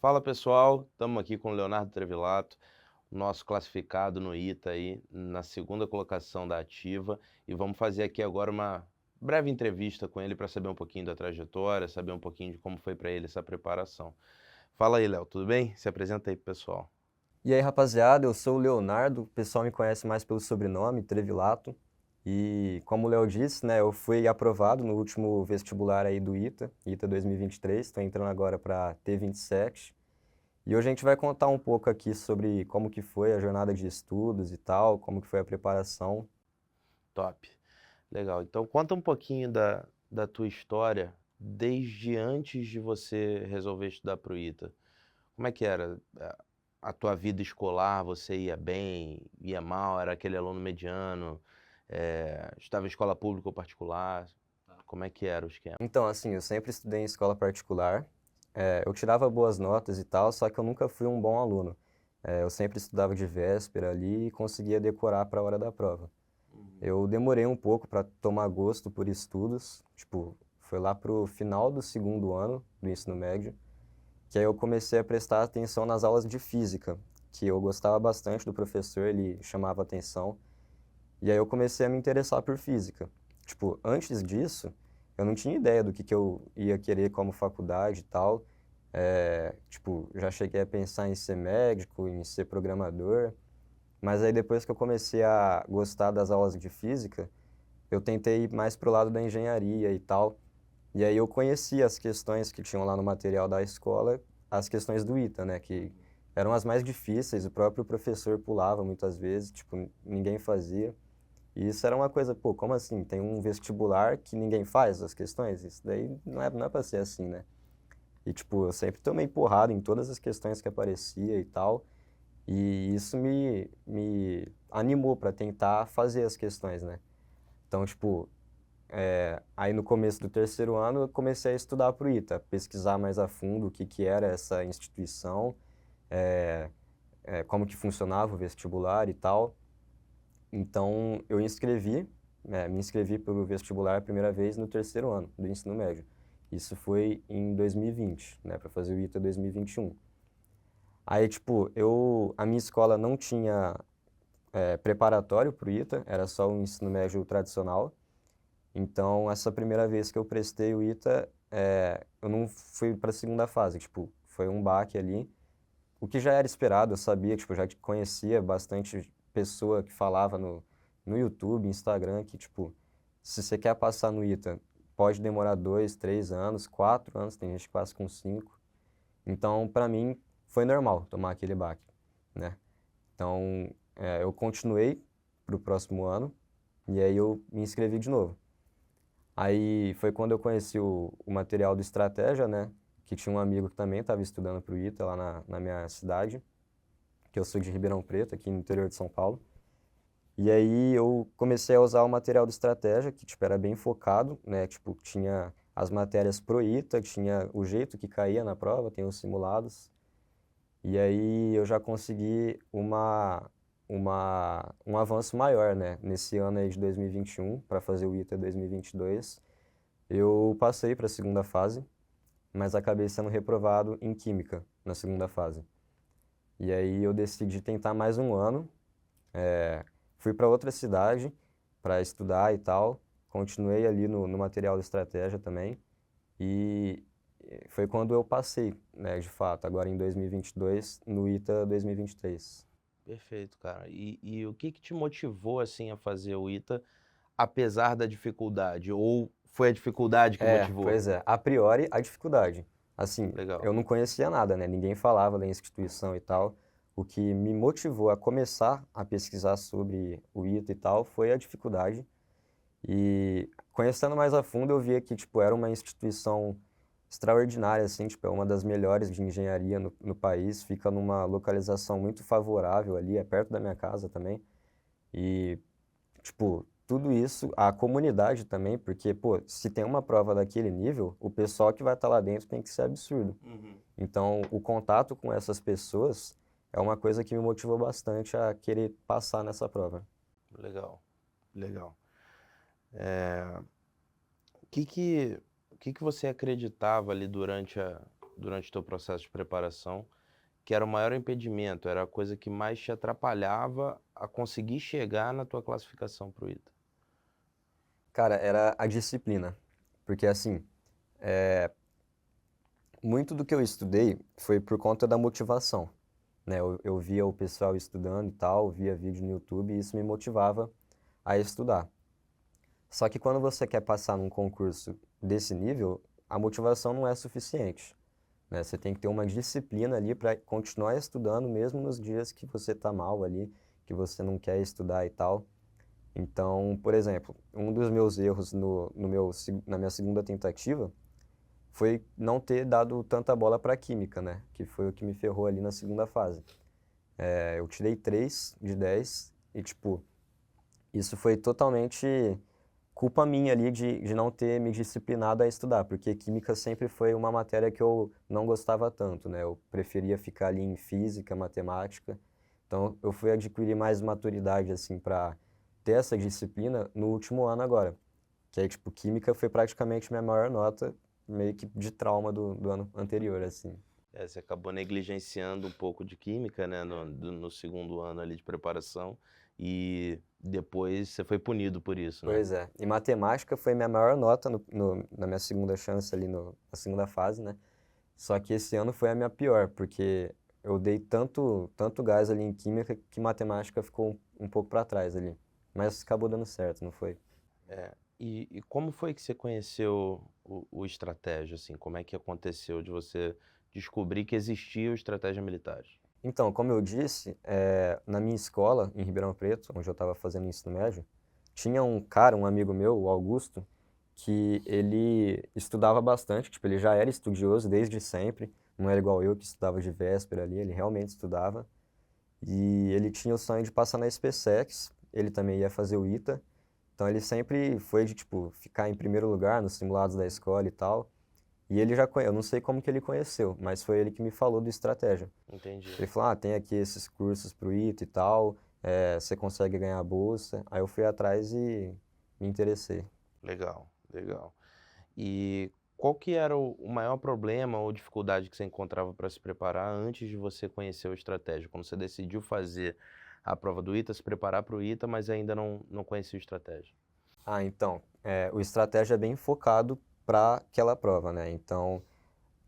Fala pessoal, estamos aqui com o Leonardo Trevilato, nosso classificado no ITA aí, na segunda colocação da ativa, e vamos fazer aqui agora uma breve entrevista com ele para saber um pouquinho da trajetória, saber um pouquinho de como foi para ele essa preparação. Fala aí, Léo, tudo bem? Se apresenta aí pro pessoal. E aí, rapaziada, eu sou o Leonardo, o pessoal me conhece mais pelo sobrenome, Trevilato. E como o Léo disse, né, eu fui aprovado no último vestibular aí do ITA 2023, estou entrando agora para T27. E hoje a gente vai contar um pouco aqui sobre como que foi a jornada de estudos e tal, como que foi a preparação. Top. Legal. Então conta um pouquinho da tua história desde antes de você resolver estudar pro ITA. Como é que era a tua vida escolar? Você ia bem, ia mal, era aquele aluno mediano, estava em escola pública ou particular? Como é que era o esquema? Então, assim, eu sempre estudei em escola particular, eu tirava boas notas e tal, só que eu nunca fui um bom aluno. Eu sempre estudava de véspera ali e conseguia decorar para a hora da prova. Uhum. Eu demorei um pouco para tomar gosto por estudos, tipo, foi lá pro final do segundo ano do ensino médio, que aí eu comecei a prestar atenção nas aulas de física, que eu gostava bastante do professor, ele chamava atenção, e aí eu comecei a me interessar por física. Tipo, antes disso, eu não tinha ideia do que eu ia querer como faculdade e tal. Tipo, já cheguei a pensar em ser médico, em ser programador, mas aí depois que eu comecei a gostar das aulas de física, eu tentei ir mais pro lado da engenharia e tal. E aí eu conheci as questões que tinham lá no material da escola, as questões do ITA, né, que eram as mais difíceis, o próprio professor pulava muitas vezes, tipo, ninguém fazia. E isso era uma coisa, pô, como assim? Tem um vestibular que ninguém faz as questões? Isso daí não é para ser assim, né? E, tipo, eu sempre tomei porrada em todas as questões que aparecia e tal, e isso me animou para tentar fazer as questões, né? Então, tipo, aí no começo do terceiro ano eu comecei a estudar para o ITA, pesquisar mais a fundo o que que era essa instituição, é, como que funcionava o vestibular e tal. Então eu me inscrevi para o vestibular a primeira vez no terceiro ano do ensino médio. Isso foi em 2020, né, para fazer o ITA 2021. Aí, tipo, a minha escola não tinha preparatório para o ITA, era só o ensino médio tradicional. Então, essa primeira vez que eu prestei o ITA, eu não fui para a segunda fase, tipo, foi um baque ali. O que já era esperado, eu sabia, tipo, já conhecia bastante pessoa que falava no YouTube, Instagram, que, tipo, se você quer passar no ITA, pode demorar 2, 3 anos, 4 anos, tem gente que passa com 5. Então, para mim, foi normal tomar aquele baque, né? Então, eu continuei para o próximo ano, e aí eu me inscrevi de novo. Aí foi quando eu conheci o material do Estratégia, né? Que tinha um amigo que também estava estudando para o ITA lá na minha cidade, que eu sou de Ribeirão Preto, aqui no interior de São Paulo. E aí eu comecei a usar o material do Estratégia, que tipo, era bem focado, né? Tipo, tinha as matérias pro ITA, tinha o jeito que caía na prova, tem os simulados. E aí eu já consegui um avanço maior, né? Nesse ano aí de 2021, para fazer o ITA 2022. Eu passei para a segunda fase, mas acabei sendo reprovado em Química na segunda fase. E aí eu decidi tentar mais um ano, fui para outra cidade para estudar e tal, continuei ali no material de estratégia também, e foi quando eu passei, né, de fato, agora em 2022, no ITA 2023. Perfeito, cara. E o que que te motivou, assim, a fazer o ITA, apesar da dificuldade? Ou foi a dificuldade que motivou? Pois é, a priori a dificuldade. Assim, Legal. eu não conhecia nada, né? Ninguém falava da instituição e tal. O que me motivou a começar a pesquisar sobre o ITA e tal foi a dificuldade. E conhecendo mais a fundo, eu via que, tipo, era uma instituição extraordinária, assim, tipo, é uma das melhores de engenharia no país, fica numa localização muito favorável ali, é perto da minha casa também. E tipo, tudo isso, a comunidade também, porque, pô, se tem uma prova daquele nível, o pessoal que vai estar lá dentro tem que ser absurdo. Uhum. Então, o contato com essas pessoas é uma coisa que me motivou bastante a querer passar nessa prova. Legal, legal. O que que você acreditava ali durante durante o teu processo de preparação que era o maior impedimento, era a coisa que mais te atrapalhava a conseguir chegar na tua classificação para o ITA? Cara, era a disciplina. Porque, assim, muito do que eu estudei foi por conta da motivação, né? Eu via o pessoal estudando e tal, via vídeo no YouTube e isso me motivava a estudar. Só que quando você quer passar num concurso desse nível, a motivação não é suficiente, né? Você tem que ter uma disciplina ali para continuar estudando mesmo nos dias que você tá mal ali, que você não quer estudar e tal. Então, por exemplo, um dos meus erros na minha segunda tentativa foi não ter dado tanta bola para química, né? Que foi o que me ferrou ali na segunda fase. Eu tirei 3 de 10 e, tipo, isso foi totalmente culpa minha ali de não ter me disciplinado a estudar, porque química sempre foi uma matéria que eu não gostava tanto, né? Eu preferia ficar ali em física, matemática. Então, eu fui adquirir mais maturidade, assim, para ter essa disciplina no último ano agora. Que aí, tipo, química foi praticamente minha maior nota, meio que de trauma do ano anterior, assim. Você acabou negligenciando um pouco de química, né, no segundo ano ali de preparação e depois você foi punido por isso, né? Pois é. E matemática foi minha maior nota na minha segunda chance ali, na segunda fase, né? Só que esse ano foi a minha pior, porque eu dei tanto gás ali em química que matemática ficou um pouco para trás ali. Mas acabou dando certo, não foi? E como foi que você conheceu o Estratégia, assim? Como é que aconteceu de você descobrir que existia o Estratégia Militar? Então, como eu disse, na minha escola, em Ribeirão Preto, onde eu estava fazendo ensino médio, tinha um cara, um amigo meu, o Augusto, que ele estudava bastante, tipo, ele já era estudioso desde sempre, não era igual eu que estudava de véspera ali, ele realmente estudava. E ele tinha o sonho de passar na SpaceX, ele também ia fazer o ITA, então ele sempre foi de, tipo, ficar em primeiro lugar nos simulados da escola e tal. E ele eu não sei como que ele conheceu, mas foi ele que me falou do Estratégia. Entendi. Ele falou, tem aqui esses cursos pro ITA e tal, você consegue ganhar a bolsa. Aí eu fui atrás e me interessei. Legal, legal. E qual que era o maior problema ou dificuldade que você encontrava para se preparar antes de você conhecer o Estratégia? Quando você decidiu fazer a prova do ITA, se preparar para o ITA, mas ainda não conhecia o Estratégia? Então, o Estratégia é bem focado para aquela prova, né? Então,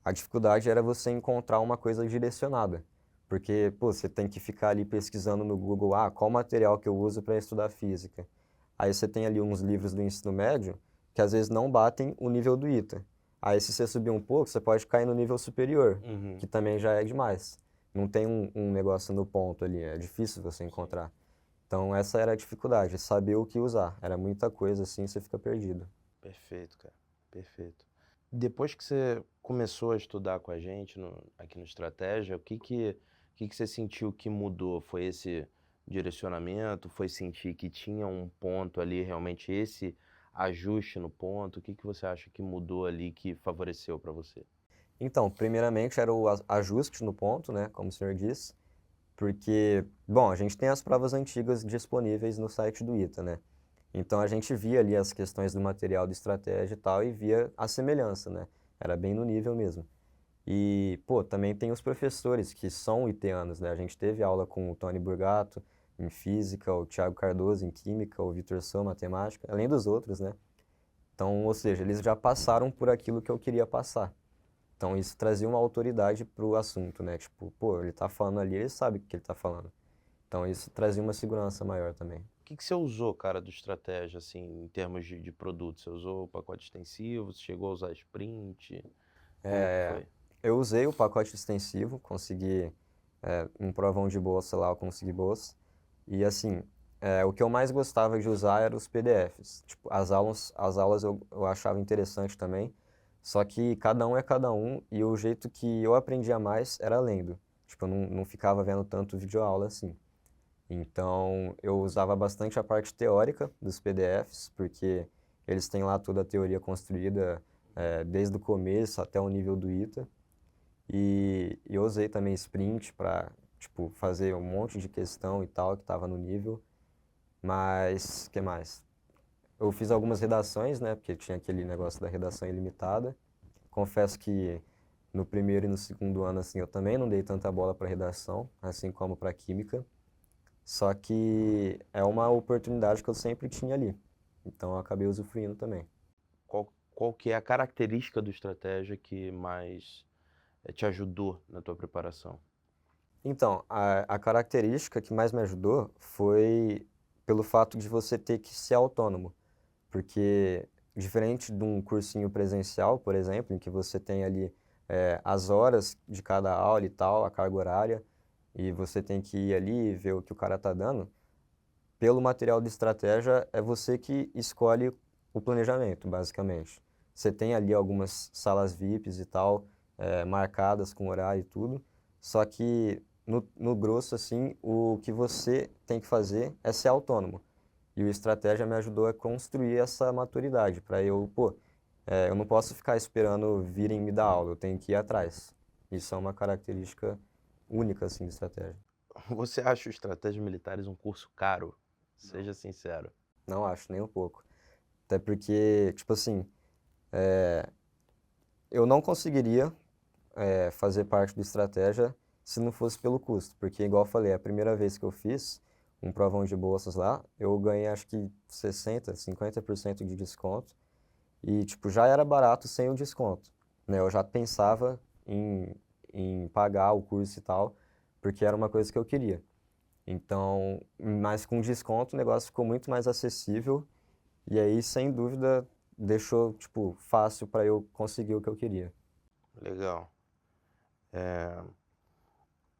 a dificuldade era você encontrar uma coisa direcionada. Porque, pô, você tem que ficar ali pesquisando no Google, qual material que eu uso para estudar física. Aí você tem ali uns livros do ensino médio que às vezes não batem o nível do ITA. Aí se você subir um pouco, você pode cair no nível superior, Uhum. que também já é demais. Não tem um negócio no ponto ali, é difícil você Sim. encontrar. Então essa era a dificuldade, saber o que usar. Era muita coisa assim, você fica perdido. Perfeito, cara. Perfeito. Depois que você começou a estudar com a gente aqui no Estratégia, o que que você sentiu que mudou? Foi esse direcionamento? Foi sentir que tinha um ponto ali, realmente esse ajuste no ponto? O que que você acha que mudou ali que favoreceu para você? Então, primeiramente era o ajuste no ponto, né, como o senhor disse, porque, bom, a gente tem as provas antigas disponíveis no site do ITA, né? Então a gente via ali as questões do material de estratégia e tal e via a semelhança, né? Era bem no nível mesmo. E, pô, também tem os professores que são itianos, né? A gente teve aula com o Tony Burgato em física, o Thiago Cardoso em química, o Vitor São em matemática, além dos outros, né? Então, ou seja, eles já passaram por aquilo que eu queria passar. Então isso trazia uma autoridade para o assunto, né? Tipo, pô, ele tá falando ali, ele sabe o que ele tá falando. Então isso trazia uma segurança maior também. O que que você usou, cara, do Estratégia, assim, em termos de produto? Você usou o pacote extensivo? Você chegou a usar sprint? Como é que É, foi? eu usei o pacote extensivo, consegui um provão de bolsa lá, eu consegui bolsa. E assim, o que eu mais gostava de usar eram os PDFs. Tipo, as aulas eu achava interessante também, só que cada um é cada um e o jeito que eu aprendia mais era lendo. Tipo, eu não ficava vendo tanto videoaula assim. Então, eu usava bastante a parte teórica dos PDFs, porque eles têm lá toda a teoria construída, desde o começo até o nível do ITA. E eu usei também Sprint para, tipo, fazer um monte de questão e tal que estava no nível. Mas, o que mais? Eu fiz algumas redações, né, porque tinha aquele negócio da redação ilimitada. Confesso que no primeiro e no segundo ano, assim, eu também não dei tanta bola para redação, assim como para química. Só que é uma oportunidade que eu sempre tinha ali. Então eu acabei usufruindo também. Qual que é a característica do estratégia que mais te ajudou na tua preparação? Então, a característica que mais me ajudou foi pelo fato de você ter que ser autônomo. Porque, diferente de um cursinho presencial, por exemplo, em que você tem ali as horas de cada aula e tal, a carga horária, e você tem que ir ali e ver o que o cara tá dando, pelo material de estratégia é você que escolhe o planejamento, basicamente. Você tem ali algumas salas VIPs e tal, marcadas com horário e tudo, só que no grosso, assim, o que você tem que fazer é ser autônomo. E o estratégia me ajudou a construir essa maturidade, para eu, pô, eu não posso ficar esperando virem me dar aula, eu tenho que ir atrás. Isso é uma característica única, assim, de estratégia. Você acha o Estratégias Militares um curso caro? Seja sincero. Não acho nem um pouco. Até porque, tipo assim, é, eu não conseguiria fazer parte do estratégia se não fosse pelo custo. Porque, igual eu falei, a primeira vez que eu fiz um provão de bolsas lá, eu ganhei acho que 60, 50% de desconto. E, tipo, já era barato sem o desconto, né? Eu já pensava em pagar o curso e tal, porque era uma coisa que eu queria. Então, mas com desconto o negócio ficou muito mais acessível e aí, sem dúvida, deixou, tipo, fácil para eu conseguir o que eu queria. Legal.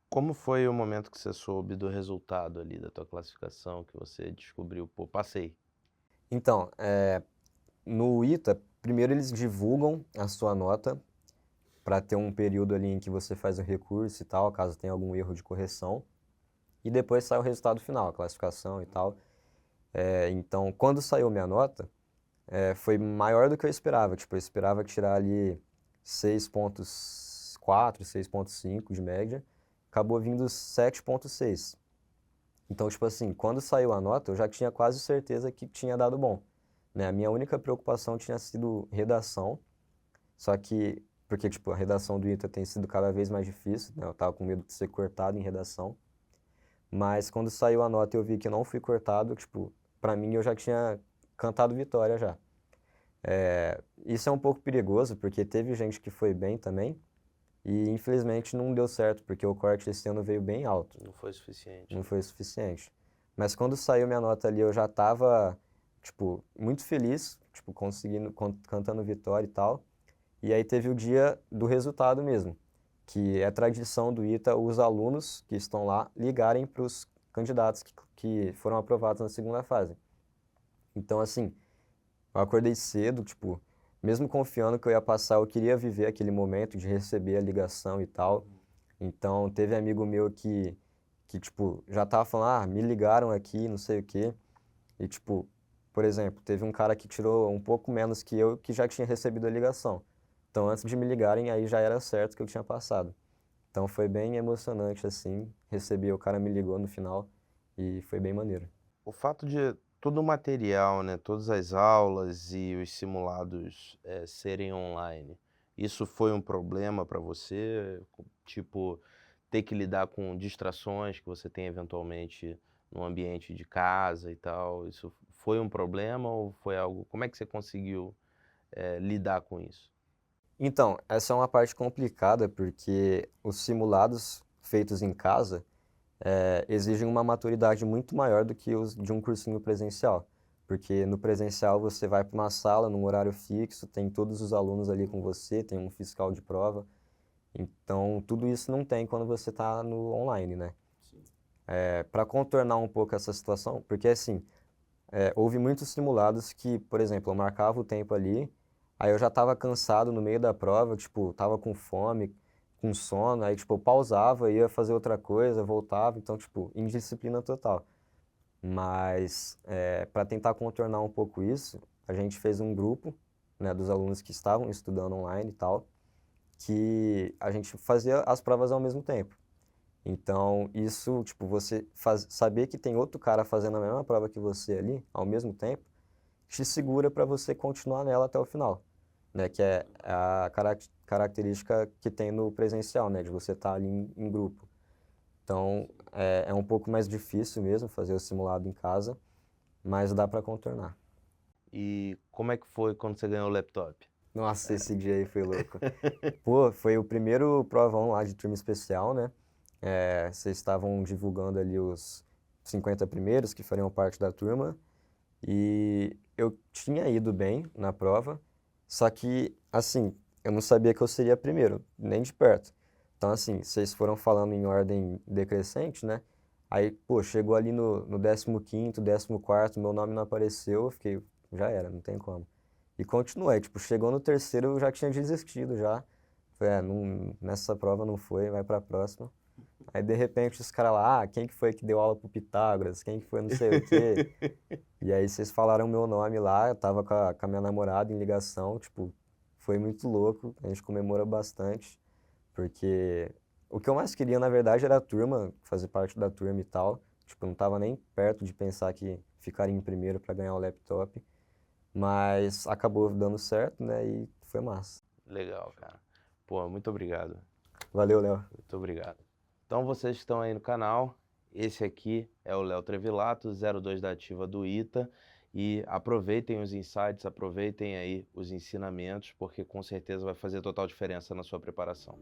Como foi o momento que você soube do resultado ali da tua classificação, que você descobriu, pô, passei? Então, no ITA, primeiro eles divulgam a sua nota para ter um período ali em que você faz o recurso e tal, caso tenha algum erro de correção. E depois sai o resultado final, a classificação e tal. Então, quando saiu minha nota, foi maior do que eu esperava. Tipo, eu esperava tirar ali 6,4, 6,5 de média. Acabou vindo 7,6. Então, tipo assim, quando saiu a nota, eu já tinha quase certeza que tinha dado bom, né? A minha única preocupação tinha sido redação, só que, porque, tipo, a redação do ITA tem sido cada vez mais difícil, né? Eu tava com medo de ser cortado em redação. Mas quando saiu a nota e eu vi que eu não fui cortado, tipo, pra mim eu já tinha cantado vitória já. Isso é um pouco perigoso, porque teve gente que foi bem também, e infelizmente não deu certo, porque o corte esse ano veio bem alto, Não foi suficiente, não né? foi o suficiente. Mas quando saiu minha nota ali, eu já tava, tipo, muito feliz, tipo, conseguindo, cantando vitória e tal. E aí teve o dia do resultado mesmo, que é tradição do ITA os alunos que estão lá ligarem para os candidatos que foram aprovados na segunda fase. Então, assim, eu acordei cedo, tipo, mesmo confiando que eu ia passar, eu queria viver aquele momento de receber a ligação e tal. Então, teve amigo meu que tipo, já tava falando, me ligaram aqui, não sei o quê. E, tipo, por exemplo, teve um cara que tirou um pouco menos que eu, que já tinha recebido a ligação. Então, antes de me ligarem, aí já era certo que eu tinha passado. Então, foi bem emocionante, assim, recebi, o cara me ligou no final e foi bem maneiro. O fato de todo o material, né, todas as aulas e os simulados, serem online, isso foi um problema para você? Tipo, ter que lidar com distrações que você tem eventualmente no ambiente de casa e tal, isso foi um problema ou foi algo, como é que você conseguiu, lidar com isso? Então, essa é uma parte complicada porque os simulados feitos em casa exigem uma maturidade muito maior do que os de um cursinho presencial. Porque no presencial você vai para uma sala num horário fixo, tem todos os alunos ali com você, tem um fiscal de prova. Então, tudo isso não tem quando você está no online, né? Para contornar um pouco essa situação, porque assim, houve muitos simulados que, por exemplo, eu marcava o tempo ali, aí eu já estava cansado no meio da prova, tipo, tava com fome, com sono, aí tipo, eu pausava, ia fazer outra coisa, voltava, então, tipo, indisciplina total. Mas, para tentar contornar um pouco isso, a gente fez um grupo, né, dos alunos que estavam estudando online e tal, que a gente fazia as provas ao mesmo tempo. Então, isso, tipo, você saber que tem outro cara fazendo a mesma prova que você ali, ao mesmo tempo, te segura para você continuar nela até o final, né? Que é a característica que tem no presencial, né? De você estar ali em grupo. Então, é um pouco mais difícil mesmo fazer o simulado em casa, mas dá para contornar. E como é que foi quando você ganhou o laptop? Nossa, esse dia aí foi louco. Pô, foi o primeiro provão lá de turma especial, né? Vocês estavam divulgando ali os 50 primeiros que fariam parte da turma. E eu tinha ido bem na prova, só que, assim, eu não sabia que eu seria primeiro, nem de perto. Então, assim, vocês foram falando em ordem decrescente, né? Aí, pô, chegou ali no 15º, 14º, meu nome não apareceu, eu fiquei, já era, não tem como. E continuei, tipo, chegou no terceiro, eu já tinha desistido já. Falei, nessa prova não foi, vai pra próxima. Aí, de repente, os caras lá, quem que foi que deu aula pro Pitágoras? Quem que foi não sei o quê? E aí vocês falaram meu nome lá, eu tava com a minha namorada em ligação, tipo, foi muito louco, a gente comemora bastante, porque o que eu mais queria, na verdade, era a turma, fazer parte da turma e tal, tipo, não tava nem perto de pensar que ficaria em primeiro para ganhar o laptop, mas acabou dando certo, né, e foi massa. Legal, cara. Pô, muito obrigado. Valeu, Léo. Muito obrigado. Então, vocês que estão aí no canal, esse aqui é o Léo Trevilato, 02 da ativa do ITA. E aproveitem os insights, aproveitem aí os ensinamentos, porque com certeza vai fazer total diferença na sua preparação.